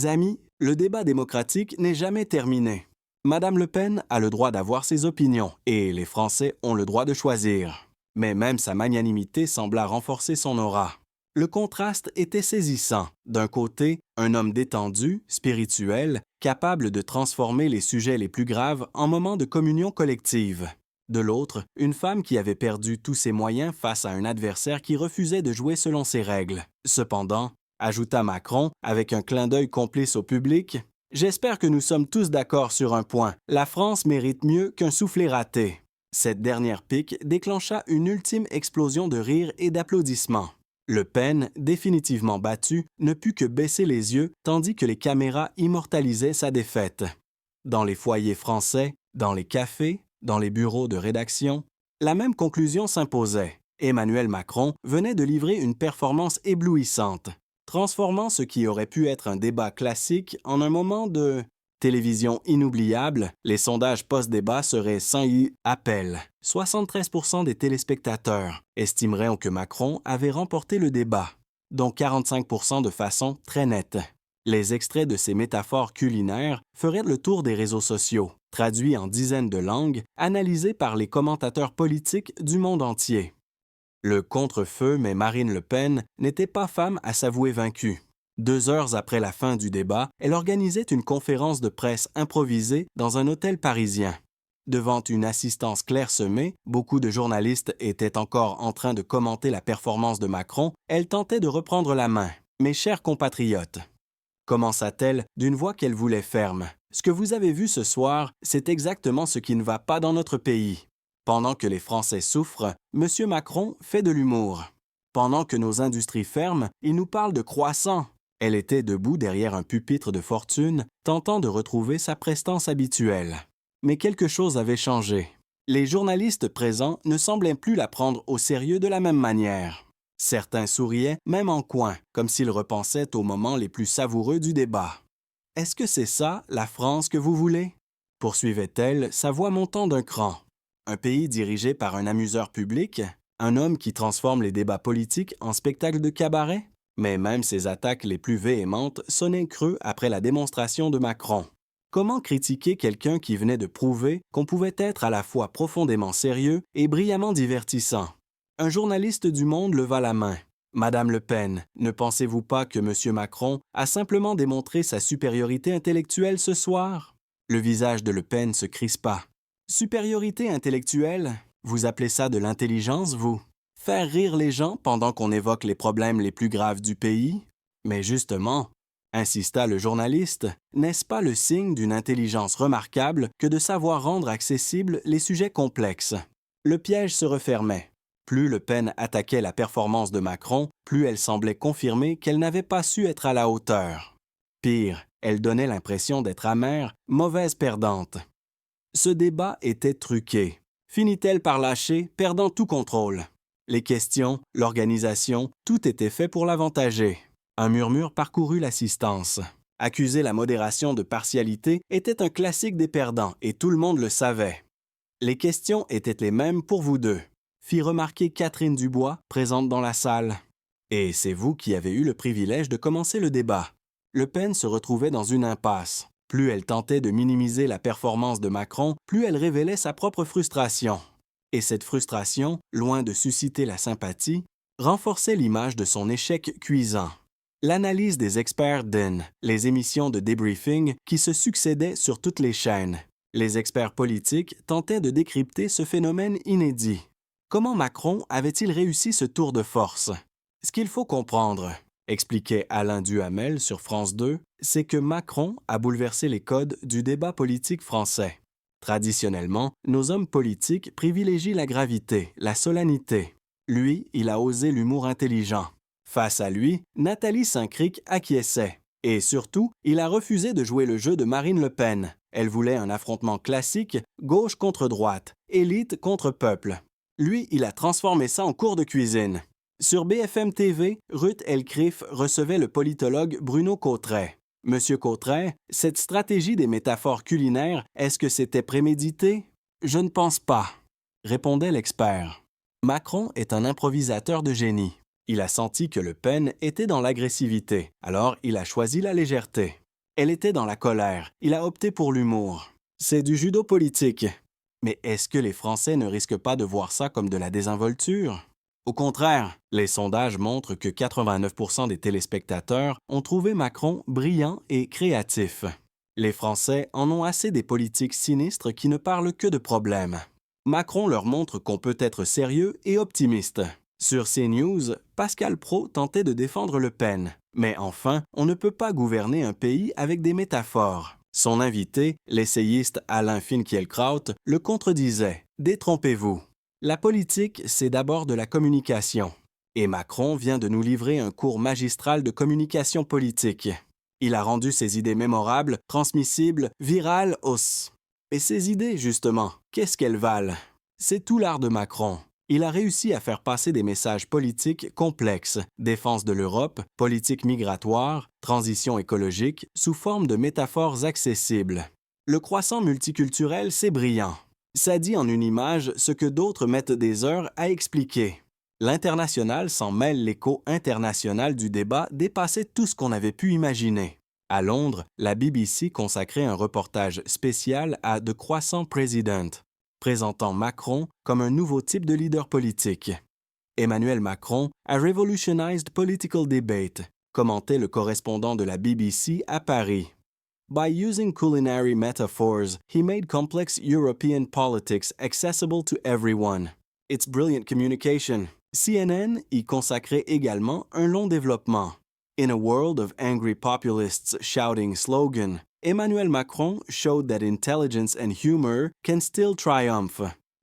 amis, le débat démocratique n'est jamais terminé. Madame Le Pen a le droit d'avoir ses opinions et les Français ont le droit de choisir. Mais même sa magnanimité sembla renforcer son aura. Le contraste était saisissant. D'un côté, un homme détendu, spirituel, capable de transformer les sujets les plus graves en moments de communion collective. De l'autre, une femme qui avait perdu tous ses moyens face à un adversaire qui refusait de jouer selon ses règles. Cependant, ajouta Macron, avec un clin d'œil complice au public, « J'espère que nous sommes tous d'accord sur un point. La France mérite mieux qu'un soufflet raté. » Cette dernière pique déclencha une ultime explosion de rires et d'applaudissements. Le Pen, définitivement battu, ne put que baisser les yeux tandis que les caméras immortalisaient sa défaite. Dans les foyers français, dans les cafés, dans les bureaux de rédaction, la même conclusion s'imposait. Emmanuel Macron venait de livrer une performance éblouissante, transformant ce qui aurait pu être un débat classique en un moment de télévision inoubliable. Les sondages post-débat seraient sans appel. 73% des téléspectateurs estimeraient que Macron avait remporté le débat, dont 45% de façon très nette. Les extraits de ces métaphores culinaires feraient le tour des réseaux sociaux, traduits en dizaines de langues, analysés par les commentateurs politiques du monde entier. Le contre-feu, mais Marine Le Pen n'était pas femme à s'avouer vaincue. 2 heures après la fin du débat, elle organisait une conférence de presse improvisée dans un hôtel parisien. Devant une assistance clairsemée, beaucoup de journalistes étaient encore en train de commenter la performance de Macron, elle tentait de reprendre la main. « Mes chers compatriotes », commença-t-elle d'une voix qu'elle voulait ferme, « ce que vous avez vu ce soir, c'est exactement ce qui ne va pas dans notre pays. Pendant que les Français souffrent, M. Macron fait de l'humour. Pendant que nos industries ferment, il nous parle de croissant. » Elle était debout derrière un pupitre de fortune, tentant de retrouver sa prestance habituelle. Mais quelque chose avait changé. Les journalistes présents ne semblaient plus la prendre au sérieux de la même manière. Certains souriaient, même en coin, comme s'ils repensaient aux moments les plus savoureux du débat. « Est-ce que c'est ça, la France que vous voulez ?» poursuivait-elle, sa voix montant d'un cran. Un pays dirigé par un amuseur public? Un homme qui transforme les débats politiques en spectacle de cabaret? Mais même ses attaques les plus véhémentes sonnaient creux après la démonstration de Macron. Comment critiquer quelqu'un qui venait de prouver qu'on pouvait être à la fois profondément sérieux et brillamment divertissant? Un journaliste du Monde leva la main. « Madame Le Pen, ne pensez-vous pas que M. Macron a simplement démontré sa supériorité intellectuelle ce soir? » Le visage de Le Pen se crispa. « Supériorité intellectuelle? Vous appelez ça de l'intelligence, vous? Faire rire les gens pendant qu'on évoque les problèmes les plus graves du pays? Mais justement, insista le journaliste, n'est-ce pas le signe d'une intelligence remarquable que de savoir rendre accessibles les sujets complexes? Le piège se refermait. Plus Le Pen attaquait la performance de Macron, plus elle semblait confirmer qu'elle n'avait pas su être à la hauteur. Pire, elle donnait l'impression d'être amère, mauvaise perdante. Ce débat était truqué. Finit-elle par lâcher, perdant tout contrôle? Les questions, l'organisation, tout était fait pour l'avantager. Un murmure parcourut l'assistance. Accuser la modération de partialité était un classique des perdants et tout le monde le savait. Les questions étaient les mêmes pour vous deux, fit remarquer Catherine Dubois, présente dans la salle. Et c'est vous qui avez eu le privilège de commencer le débat. Le Pen se retrouvait dans une impasse. Plus elle tentait de minimiser la performance de Macron, plus elle révélait sa propre frustration. Et cette frustration, loin de susciter la sympathie, renforçait l'image de son échec cuisant. L'analyse des experts les émissions de débriefing qui se succédaient sur toutes les chaînes. Les experts politiques tentaient de décrypter ce phénomène inédit. Comment Macron avait-il réussi ce tour de force? Ce qu'il faut comprendre, expliquait Alain Duhamel sur France 2, c'est que Macron a bouleversé les codes du débat politique français. Traditionnellement, nos hommes politiques privilégient la gravité, la solennité. Lui, il a osé l'humour intelligent. Face à lui, Nathalie Saint-Cric acquiesçait. Et surtout, il a refusé de jouer le jeu de Marine Le Pen. Elle voulait un affrontement classique, gauche contre droite, élite contre peuple. Lui, il a transformé ça en cours de cuisine. Sur BFM TV, Ruth Elcriff recevait le politologue Bruno Cotret. Monsieur Cotret, cette stratégie des métaphores culinaires, est-ce que c'était prémédité? Je ne pense pas, répondait l'expert. Macron est un improvisateur de génie. Il a senti que Le Pen était dans l'agressivité, alors il a choisi la légèreté. Elle était dans la colère, il a opté pour l'humour. C'est du judo politique. Mais est-ce que les Français ne risquent pas de voir ça comme de la désinvolture? Au contraire, les sondages montrent que 89% des téléspectateurs ont trouvé Macron brillant et créatif. Les Français en ont assez des politiques sinistres qui ne parlent que de problèmes. Macron leur montre qu'on peut être sérieux et optimiste. Sur CNews, Pascal Praud tentait de défendre Le Pen. Mais enfin, on ne peut pas gouverner un pays avec des métaphores. Son invité, l'essayiste Alain Finkielkraut, le contredisait. « Détrompez-vous. La politique, c'est d'abord de la communication. Et Macron vient de nous livrer un cours magistral de communication politique. Il a rendu ses idées mémorables, transmissibles, virales, Et ces idées, justement, qu'est-ce qu'elles valent? C'est tout l'art de Macron. Il a réussi à faire passer des messages politiques complexes, défense de l'Europe, politique migratoire, transition écologique, sous forme de métaphores accessibles. Le croissant multiculturel, c'est brillant. Ça dit en une image ce que d'autres mettent des heures à expliquer. L'international s'en mêle l'écho international du débat dépassait tout ce qu'on avait pu imaginer. À Londres, la BBC consacrait un reportage spécial à The Croissant President, présentant Macron comme un nouveau type de leader politique. Emmanuel Macron a revolutionized political debate, commentait le correspondant de la BBC à Paris. By using culinary metaphors, he made complex European politics accessible to everyone. It's brilliant communication. CNN y consacrait également un long développement. In a world of angry populists shouting slogan, Emmanuel Macron showed that intelligence and humor can still triumph.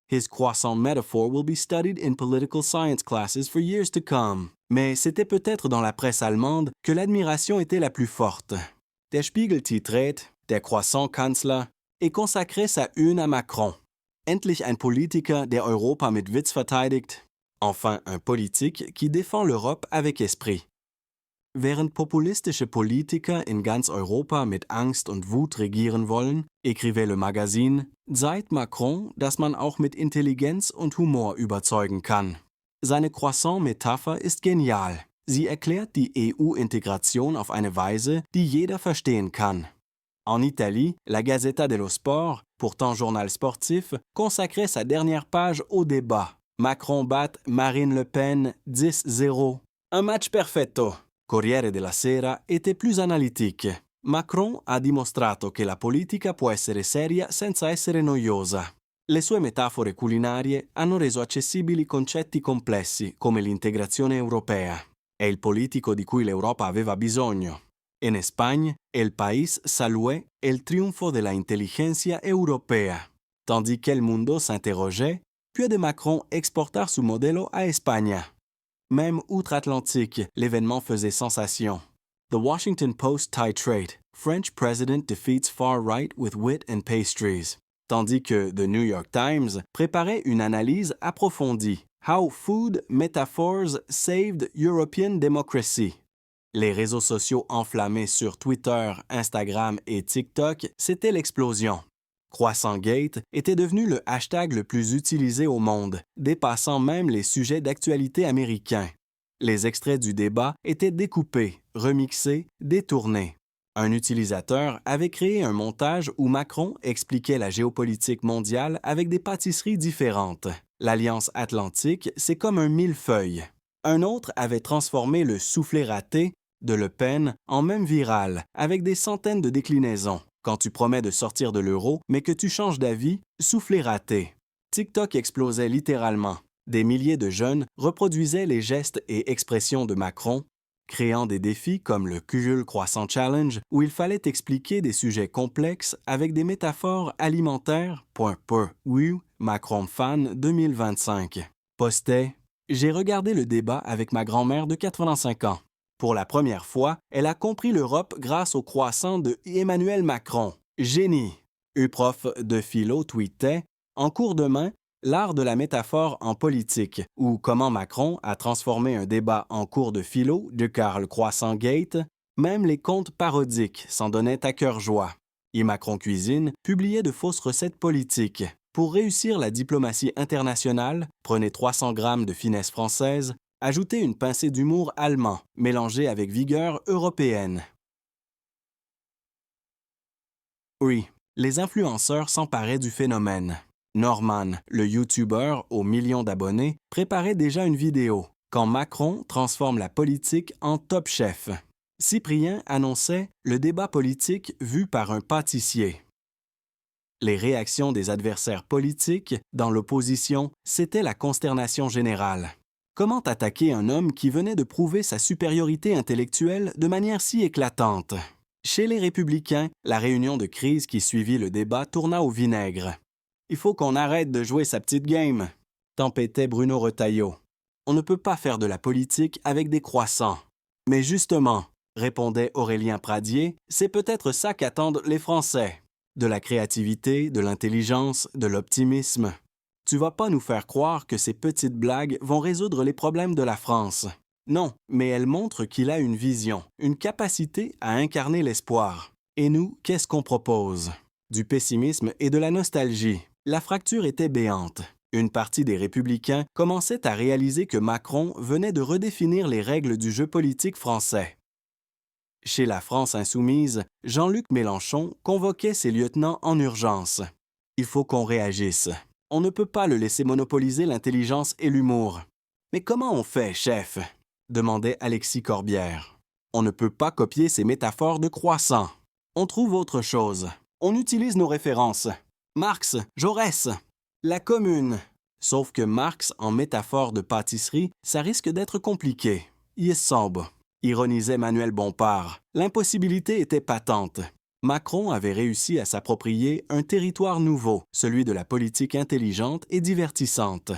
His croissant metaphor will be studied in political science classes for years to come. Mais c'était peut-être dans la presse allemande que l'admiration était la plus forte. Der Spiegel titrait « Der Croissant-Kanzler » et consacrait sa une à Macron. Endlich ein Politiker, der Europa mit Witz verteidigt. Enfin, un politique qui défend l'Europe avec esprit. Während populistische Politiker in ganz Europa mit Angst und Wut regieren wollen, écrivait le Magazin, zeigt Macron, dass man auch mit Intelligenz und Humor überzeugen kann. Seine Croissant-Metapher ist genial. Sie erklärt die EU-Integration auf eine Weise, die jeder verstehen kann. En Italie, la Gazzetta dello Sport, pourtant journal sportif, consacrait sa dernière page au débat. Macron bat Marine Le Pen 10-0. Un match perfetto. Corriere della Sera était plus analytique. Macron ha dimostrato che la politica può essere seria senza essere noiosa. Le sue metafore culinarie hanno reso accessibili concetti complessi come l'integrazione europea. È il politico di cui l'Europa aveva bisogno. En Espagne, el país saluait el triunfo de la inteligencia europea. Tandis qu'El Mundo s'interrogeait, puede Macron exportar su modelo a España? Même outre-Atlantique, l'événement faisait sensation. The Washington Post titrate French president defeats far right with wit and pastries, tandis que The New York Times préparait une analyse approfondie. How Food Metaphors Saved European Democracy. Les réseaux sociaux enflammés sur Twitter, Instagram et TikTok, c'était l'explosion. CroissantGate était devenu le hashtag le plus utilisé au monde, dépassant même les sujets d'actualité américains. Les extraits du débat étaient découpés, remixés, détournés. Un utilisateur avait créé un montage où Macron expliquait la géopolitique mondiale avec des pâtisseries différentes. L'Alliance Atlantique, c'est comme un millefeuille. Un autre avait transformé le soufflé raté de Le Pen en même viral, avec des centaines de déclinaisons. Quand tu promets de sortir de l'euro, mais que tu changes d'avis, soufflé raté. TikTok explosait littéralement. Des milliers de jeunes reproduisaient les gestes et expressions de Macron, créant des défis comme le Cujul Croissant Challenge, où il fallait expliquer des sujets complexes avec des métaphores alimentaires. Oui, Macron fan 2025. Postait « J'ai regardé le débat avec ma grand-mère de 85 ans. Pour la première fois, elle a compris l'Europe grâce au croissant de Emmanuel Macron. Génie! » Un prof de philo tweetait « En cours de main, L'art de la métaphore en politique, ou comment Macron a transformé un débat en cours de philo de Karl Croissant-Gate, même les contes parodiques s'en donnaient à cœur joie. Et Macron Cuisine publiait de fausses recettes politiques. Pour réussir la diplomatie internationale, prenez 300 grammes de finesse française, ajoutez une pincée d'humour allemand, mélangée avec vigueur européenne. Oui, les influenceurs s'emparaient du phénomène. Norman, le YouTuber aux millions d'abonnés, préparait déjà une vidéo quand Macron transforme la politique en Top Chef. Cyprien annonçait le débat politique vu par un pâtissier. Les réactions des adversaires politiques dans l'opposition, c'était la consternation générale. Comment attaquer un homme qui venait de prouver sa supériorité intellectuelle de manière si éclatante? Chez les Républicains, la réunion de crise qui suivit le débat tourna au vinaigre. « Il faut qu'on arrête de jouer sa petite game », tempêtait Bruno Retailleau. « On ne peut pas faire de la politique avec des croissants. » « Mais justement, » répondait Aurélien Pradier, « c'est peut-être ça qu'attendent les Français. De la créativité, de l'intelligence, de l'optimisme. Tu vas pas nous faire croire que ces petites blagues vont résoudre les problèmes de la France. Non, mais elles montrent qu'il a une vision, une capacité à incarner l'espoir. Et nous, qu'est-ce qu'on propose? Du pessimisme et de la nostalgie. La fracture était béante. Une partie des Républicains commençait à réaliser que Macron venait de redéfinir les règles du jeu politique français. Chez la France insoumise, Jean-Luc Mélenchon convoquait ses lieutenants en urgence. « Il faut qu'on réagisse. On ne peut pas le laisser monopoliser l'intelligence et l'humour. »« Mais comment on fait, chef ?» demandait Alexis Corbière. « On ne peut pas copier ces métaphores de croissant. On trouve autre chose. On utilise nos références. Marx, Jaurès, la Commune. » Sauf que Marx, en métaphore de pâtisserie, ça risque d'être compliqué. Il semble. Ironisait Manuel Bompard. L'impossibilité était patente. Macron avait réussi à s'approprier un territoire nouveau, celui de la politique intelligente et divertissante.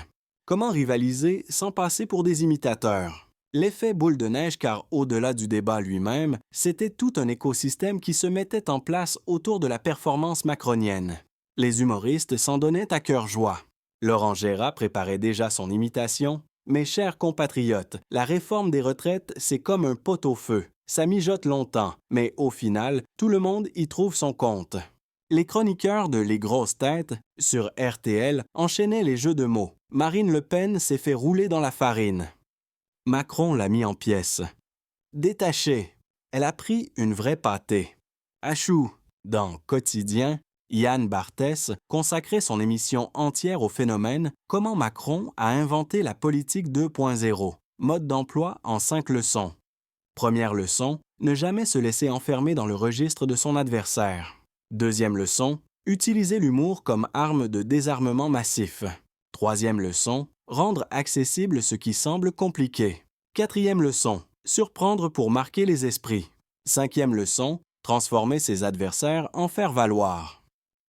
Comment rivaliser sans passer pour des imitateurs? L'effet boule de neige car au-delà du débat lui-même, c'était tout un écosystème qui se mettait en place autour de la performance macronienne. Les humoristes s'en donnaient à cœur joie. Laurent Gérard préparait déjà son imitation. « Mes chers compatriotes, la réforme des retraites, c'est comme un pot-au-feu. Ça mijote longtemps, mais au final, tout le monde y trouve son compte. » Les chroniqueurs de Les Grosses Têtes, sur RTL, enchaînaient les jeux de mots. Marine Le Pen s'est fait rouler dans la farine. Macron l'a mis en pièces. Détachée, elle a pris une vraie pâtée. Achou, dans Quotidien, Yann Barthès consacrait son émission entière au phénomène « Comment Macron a inventé la politique 2.0 », mode d'emploi en 5 leçons. Première leçon, ne jamais se laisser enfermer dans le registre de son adversaire. Deuxième leçon, utiliser l'humour comme arme de désarmement massif. Troisième leçon, rendre accessible ce qui semble compliqué. Quatrième leçon, surprendre pour marquer les esprits. Cinquième leçon, transformer ses adversaires en faire valoir.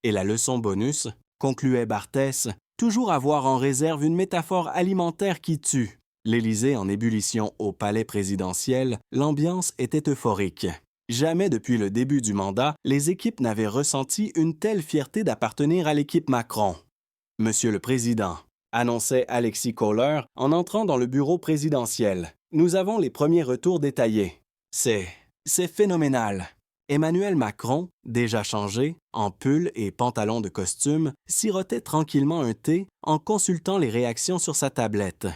Et la leçon bonus, concluait Barthès, toujours avoir en réserve une métaphore alimentaire qui tue. L'Élysée en ébullition au palais présidentiel, l'ambiance était euphorique. Jamais depuis le début du mandat, les équipes n'avaient ressenti une telle fierté d'appartenir à l'équipe Macron. « Monsieur le Président », annonçait Alexis Kohler en entrant dans le bureau présidentiel. « Nous avons les premiers retours détaillés. C'est phénoménal. » Emmanuel Macron, déjà changé, en pull et pantalon de costume, sirotait tranquillement un thé en consultant les réactions sur sa tablette.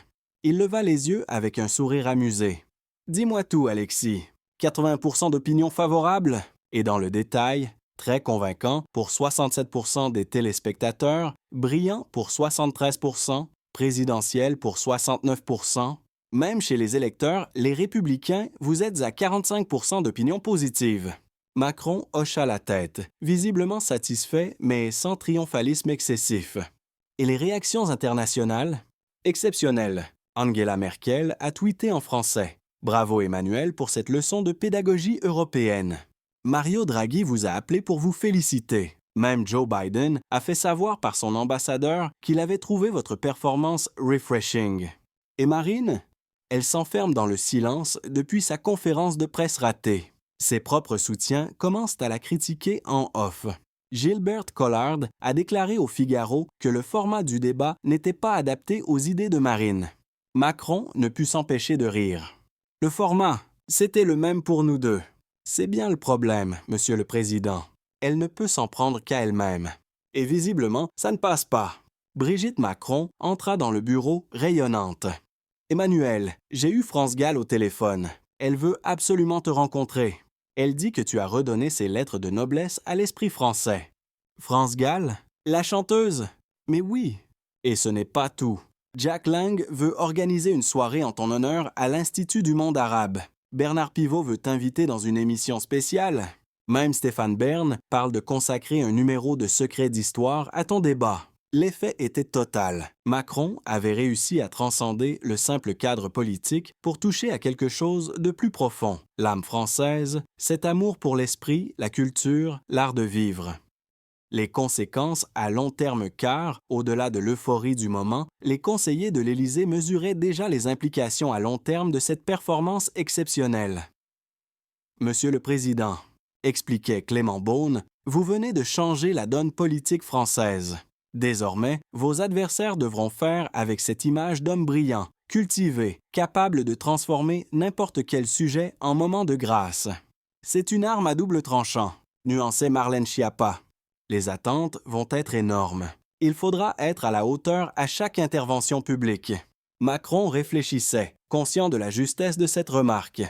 Il leva les yeux avec un sourire amusé. « Dis-moi tout, Alexis. 80% d'opinion favorable? » Et dans le détail, très convaincant pour 67% des téléspectateurs, brillant pour 73%, présidentiel pour 69%. Même chez les électeurs, les Républicains, vous êtes à 45% d'opinion positive. Macron hocha la tête, visiblement satisfait, mais sans triomphalisme excessif. Et les réactions internationales? Exceptionnelles. Angela Merkel a tweeté en français. Bravo Emmanuel pour cette leçon de pédagogie européenne. Mario Draghi vous a appelé pour vous féliciter. Même Joe Biden a fait savoir par son ambassadeur qu'il avait trouvé votre performance refreshing. Et Marine? Elle s'enferme dans le silence depuis sa conférence de presse ratée. Ses propres soutiens commencent à la critiquer en off. Gilbert Collard a déclaré au Figaro que le format du débat n'était pas adapté aux idées de Marine. Macron ne put s'empêcher de rire. Le format, c'était le même pour nous deux. C'est bien le problème, Monsieur le Président. Elle ne peut s'en prendre qu'à elle-même. Et visiblement, ça ne passe pas. Brigitte Macron entra dans le bureau rayonnante. « Emmanuel, j'ai eu France Gall au téléphone. Elle veut absolument te rencontrer. Elle dit que tu as redonné ses lettres de noblesse à l'esprit français. » France Gall? La chanteuse? Mais oui. Et ce n'est pas tout. Jack Lang veut organiser une soirée en ton honneur à l'Institut du monde arabe. Bernard Pivot veut t'inviter dans une émission spéciale. Même Stéphane Bern parle de consacrer un numéro de Secrets d'Histoire à ton débat. L'effet était total. Macron avait réussi à transcender le simple cadre politique pour toucher à quelque chose de plus profond. L'âme française, cet amour pour l'esprit, la culture, l'art de vivre. Les conséquences à long terme car, au-delà de l'euphorie du moment, les conseillers de l'Élysée mesuraient déjà les implications à long terme de cette performance exceptionnelle. « Monsieur le Président, » expliquait Clément Beaune, « vous venez de changer la donne politique française. Désormais, vos adversaires devront faire avec cette image d'homme brillant, cultivé, capable de transformer n'importe quel sujet en moment de grâce. C'est une arme à double tranchant, » nuançait Marlène Schiappa. Les attentes vont être énormes. Il faudra être à la hauteur à chaque intervention publique. Macron réfléchissait, conscient de la justesse de cette remarque.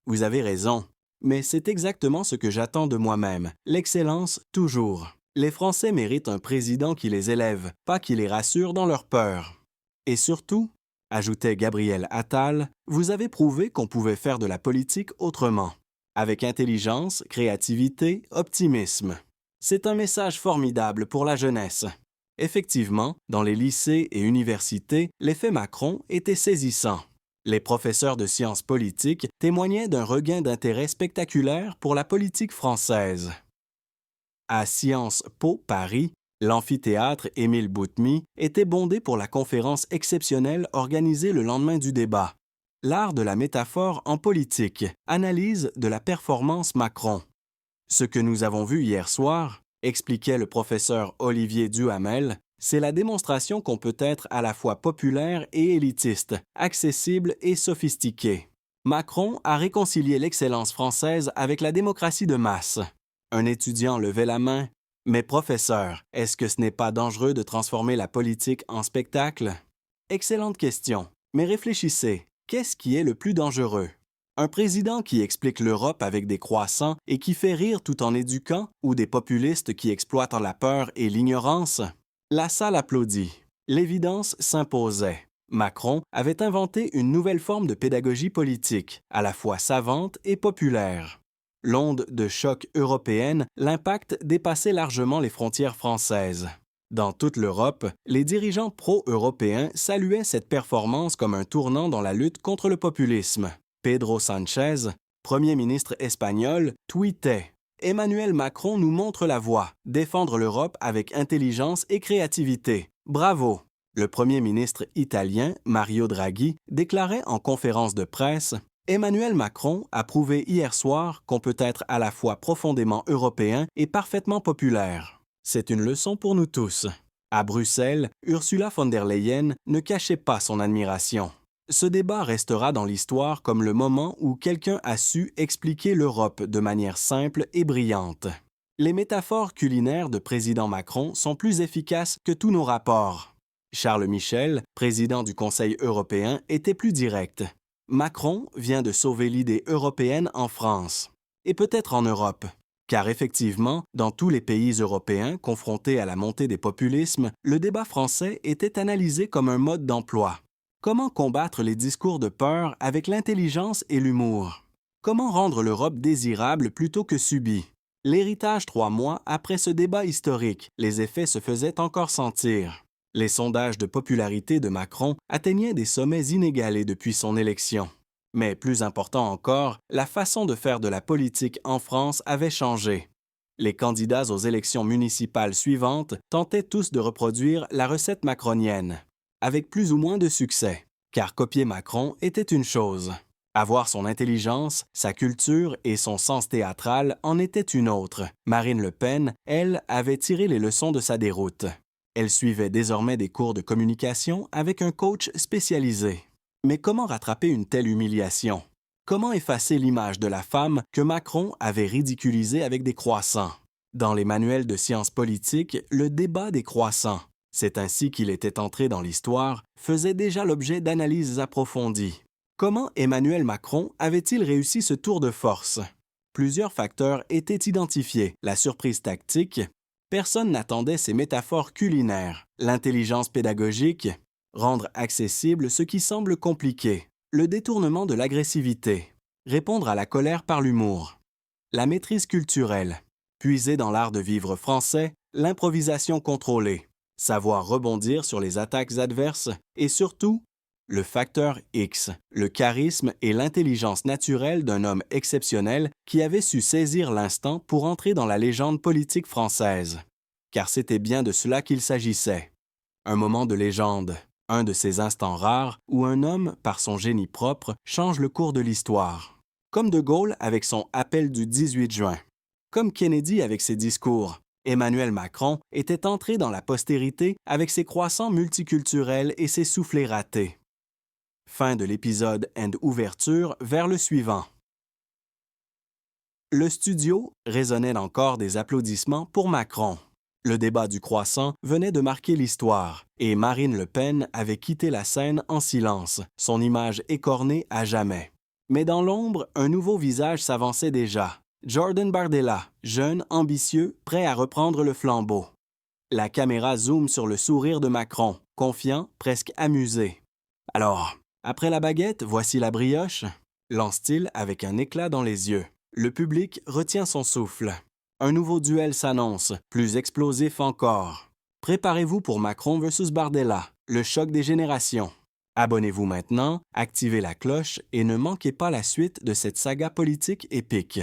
Vous avez raison, mais c'est exactement ce que j'attends de moi-même, l'excellence toujours. Les Français méritent un président qui les élève, pas qui les rassure dans leur peur. Et surtout, ajoutait Gabriel Attal, vous avez prouvé qu'on pouvait faire de la politique autrement, avec intelligence, créativité, optimisme. C'est un message formidable pour la jeunesse. Effectivement, dans les lycées et universités, l'effet Macron était saisissant. Les professeurs de sciences politiques témoignaient d'un regain d'intérêt spectaculaire pour la politique française. À Sciences Po Paris, l'amphithéâtre Émile Boutmy était bondé pour la conférence exceptionnelle organisée le lendemain du débat. L'art de la métaphore en politique, analyse de la performance Macron. Ce que nous avons vu hier soir, expliquait le professeur Olivier Duhamel, c'est la démonstration qu'on peut être à la fois populaire et élitiste, accessible et sophistiqué. Macron a réconcilié l'excellence française avec la démocratie de masse. Un étudiant levait la main. « Mais professeur, est-ce que ce n'est pas dangereux de transformer la politique en spectacle? » Excellente question, mais réfléchissez, qu'est-ce qui est le plus dangereux? Un président qui explique l'Europe avec des croissants et qui fait rire tout en éduquant, ou des populistes qui exploitent la peur et l'ignorance? La salle applaudit. L'évidence s'imposait. Macron avait inventé une nouvelle forme de pédagogie politique, à la fois savante et populaire. L'onde de choc européenne, l'impact dépassait largement les frontières françaises. Dans toute l'Europe, les dirigeants pro-européens saluaient cette performance comme un tournant dans la lutte contre le populisme. Pedro Sánchez, Premier ministre espagnol, tweetait « Emmanuel Macron nous montre la voie, défendre l'Europe avec intelligence et créativité. Bravo !» Le Premier ministre italien, Mario Draghi, déclarait en conférence de presse « Emmanuel Macron a prouvé hier soir qu'on peut être à la fois profondément européen et parfaitement populaire. C'est une leçon pour nous tous. » À Bruxelles, Ursula von der Leyen ne cachait pas son admiration. Ce débat restera dans l'histoire comme le moment où quelqu'un a su expliquer l'Europe de manière simple et brillante. Les métaphores culinaires de président Macron sont plus efficaces que tous nos rapports. Charles Michel, président du Conseil européen, était plus direct. Macron vient de sauver l'idée européenne en France, et peut-être en Europe. Car effectivement, dans tous les pays européens confrontés à la montée des populismes, le débat français était analysé comme un mode d'emploi. Comment combattre les discours de peur avec l'intelligence et l'humour? Comment rendre l'Europe désirable plutôt que subie? L'héritage 3 mois après ce débat historique, les effets se faisaient encore sentir. Les sondages de popularité de Macron atteignaient des sommets inégalés depuis son élection. Mais plus important encore, la façon de faire de la politique en France avait changé. Les candidats aux élections municipales suivantes tentaient tous de reproduire la recette macronienne, avec plus ou moins de succès, car copier Macron était une chose. Avoir son intelligence, sa culture et son sens théâtral en était une autre. Marine Le Pen, elle, avait tiré les leçons de sa déroute. Elle suivait désormais des cours de communication avec un coach spécialisé. Mais comment rattraper une telle humiliation? Comment effacer l'image de la femme que Macron avait ridiculisée avec des croissants? Dans les manuels de sciences politiques, le débat des croissants, c'est ainsi qu'il était entré dans l'histoire, faisait déjà l'objet d'analyses approfondies. Comment Emmanuel Macron avait-il réussi ce tour de force? Plusieurs facteurs étaient identifiés. La surprise tactique, personne n'attendait ces métaphores culinaires. L'intelligence pédagogique, rendre accessible ce qui semble compliqué. Le détournement de l'agressivité, répondre à la colère par l'humour. La maîtrise culturelle, puiser dans l'art de vivre français, l'improvisation contrôlée, savoir rebondir sur les attaques adverses et surtout, le facteur X, le charisme et l'intelligence naturelle d'un homme exceptionnel qui avait su saisir l'instant pour entrer dans la légende politique française. Car c'était bien de cela qu'il s'agissait. Un moment de légende, un de ces instants rares où un homme, par son génie propre, change le cours de l'histoire. Comme De Gaulle avec son appel du 18 juin. Comme Kennedy avec ses discours. Emmanuel Macron était entré dans la postérité avec ses croissants multiculturels et ses soufflets ratés. Fin de l'épisode and ouverture vers le suivant. Le studio résonnait encore des applaudissements pour Macron. Le débat du croissant venait de marquer l'histoire, et Marine Le Pen avait quitté la scène en silence, son image écornée à jamais. Mais dans l'ombre, un nouveau visage s'avançait déjà. Jordan Bardella, jeune, ambitieux, prêt à reprendre le flambeau. La caméra zoome sur le sourire de Macron, confiant, presque amusé. Alors, après la baguette, voici la brioche, lance-t-il avec un éclat dans les yeux. Le public retient son souffle. Un nouveau duel s'annonce, plus explosif encore. Préparez-vous pour Macron versus Bardella, le choc des générations. Abonnez-vous maintenant, activez la cloche et ne manquez pas la suite de cette saga politique épique.